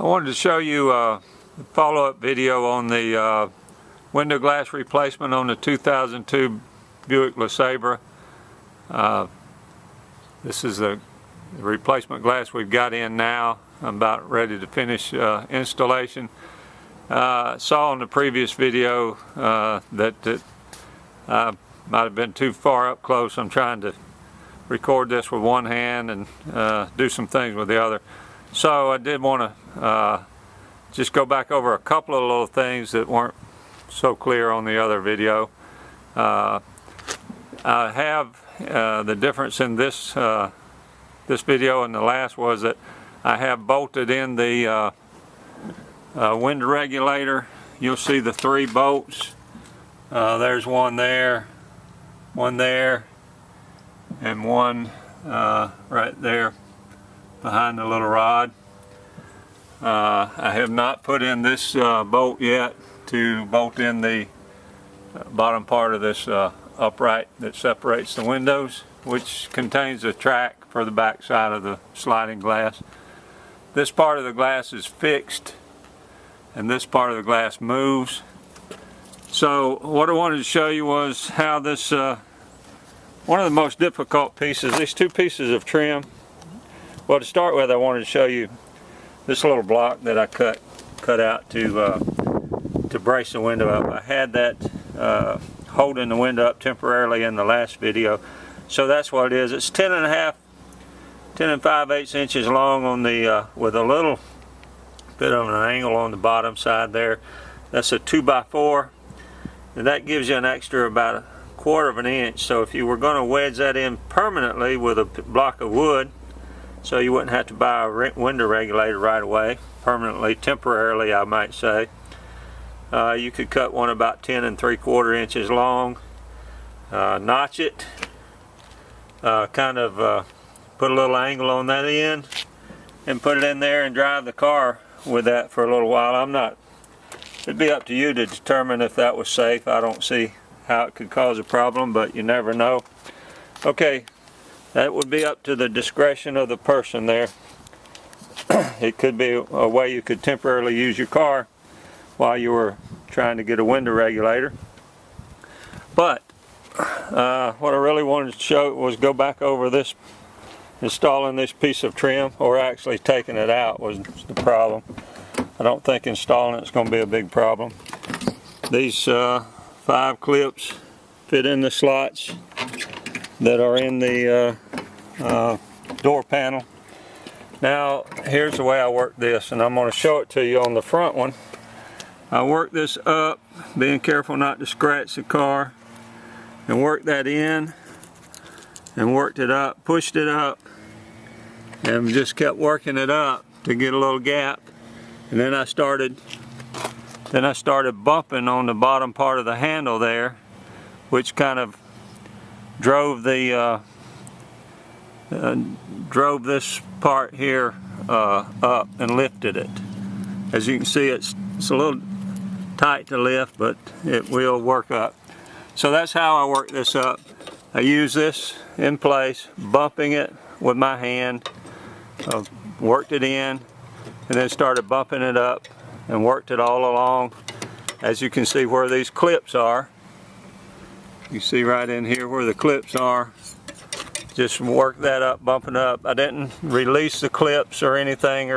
I wanted to show you a follow-up video on the window glass replacement on the 2002 Buick LeSabre. This is the replacement glass we've got in now. I'm about ready to finish installation. Saw in the previous video that I might have been too far up close. I'm trying to record this with one hand and do some things with the other. So I did want to just go back over a couple of little things that weren't so clear on the other video. I have the difference in this this video and the last was that I have bolted in the window regulator. You'll see the 3 bolts. There's one there, and one right there behind the little rod. I have not put in this bolt yet to bolt in the bottom part of this upright that separates the windows, which contains a track for the back side of the sliding glass. This part of the glass is fixed and this part of the glass moves. So what I wanted to show you was how this one of the most difficult pieces, these 2 pieces of trim. Well, to start with, I wanted to show you this little block that I cut out to brace the window up. I had that holding the window up temporarily in the last video, so that's what it is. It's 10 5/8 inches long on the with a little bit of an angle on the bottom side there. That's a 2x4, and that gives you an extra about 1/4 inch. So if you were going to wedge that in permanently with a block of wood, so you wouldn't have to buy a window regulator right away, permanently, temporarily I might say, you could cut one about 10 3/4 inches long, notch it, kind of put a little angle on that end, and put it in there and drive the car with that for a little while. It'd be up to you to determine if that was safe. I don't see how it could cause a problem, but you never know. Okay. That would be up to the discretion of the person there. It could be a way you could temporarily use your car while you were trying to get a window regulator. But what I really wanted to show was go back over this, installing this piece of trim, or actually taking it out was the problem. I don't think installing it's going to be a big problem. These 5 clips fit in the slots that are in the door panel. Now here's the way I work this, and I'm going to show it to you on the front one. I work this up, being careful not to scratch the car, and work that in and worked it up, pushed it up, and just kept working it up to get a little gap. And then I started bumping on the bottom part of the handle there, which kind of drove the drove this part here up and lifted it. As you can see, it's a little tight to lift, but it will work up. So that's how I work this up. I use this in place, bumping it with my hand, worked it in, and then started bumping it up and worked it all along. As you can see where these clips are, you see right in here where the clips are. Just work that up, bumping up. I didn't release the clips or anything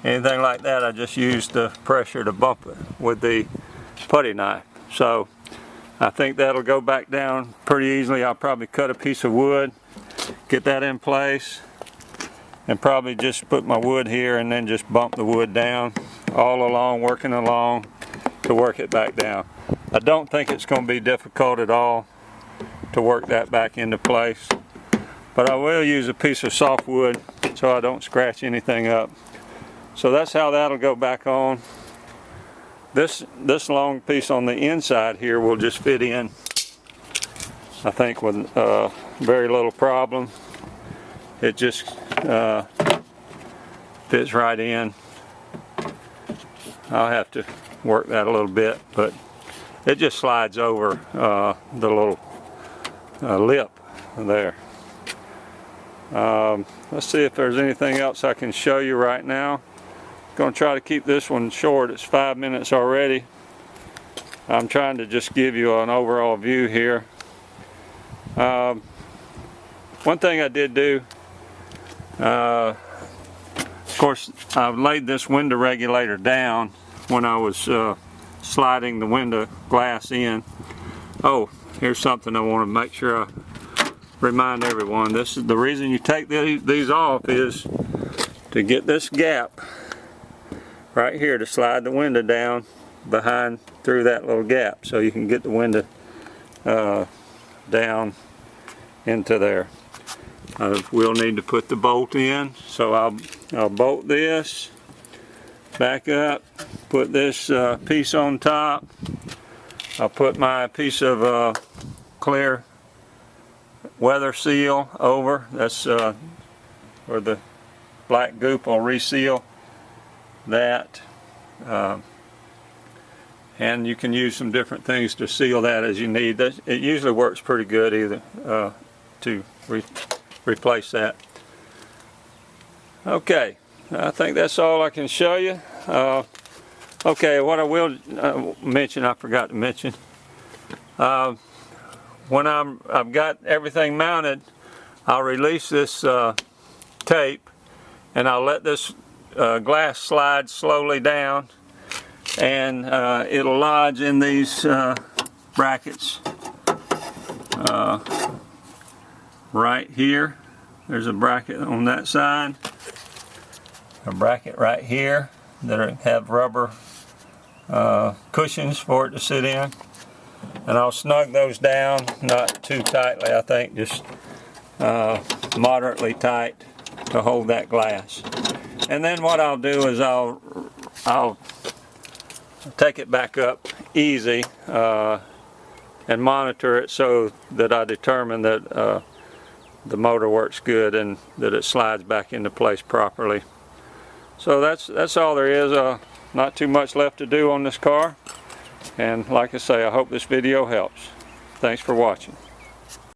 like that. I just used the pressure to bump it with the putty knife. So I think that'll go back down pretty easily. I'll probably cut a piece of wood, get that in place, and probably just put my wood here and then just bump the wood down all along, working along to work it back down. I don't think it's going to be difficult at all to work that back into place, but I will use a piece of soft wood so I don't scratch anything up. So that's how that'll go back on. This long piece on the inside here will just fit in, I think, with very little problem. It just fits right in. I'll have to work that a little bit, but it just slides over the little lip there. Let's see if there's anything else I can show you right now. going to try to keep this one short. It's 5 minutes already. I'm trying to just give you an overall view here. One thing I did do, of course, I've laid this window regulator down when I was sliding the window glass in. Oh, here's something I want to make sure I remind everyone. This is the reason you take these off, is to get this gap right here to slide the window down behind through that little gap, so you can get the window down into there. We'll need to put the bolt in, so I'll bolt this back up, put this piece on top. I'll put my piece of clear weather seal over. That's where the black goop will reseal that. And you can use some different things to seal that as you need. It usually works pretty good either to replace that. Okay, I think that's all I can show you. Okay, what I will mention, I forgot to mention, when I've got everything mounted, I'll release this tape and I'll let this glass slide slowly down, and it'll lodge in these brackets right here. There's a bracket on that side, a bracket right here that have rubber cushions for it to sit in, and I'll snug those down, not too tightly, I think, just moderately tight to hold that glass. And then what I'll do is I'll take it back up easy and monitor it so that I determine that the motor works good and that it slides back into place properly. So that's all there is. Not too much left to do on this car, and like I say, I hope this video helps. Thanks for watching.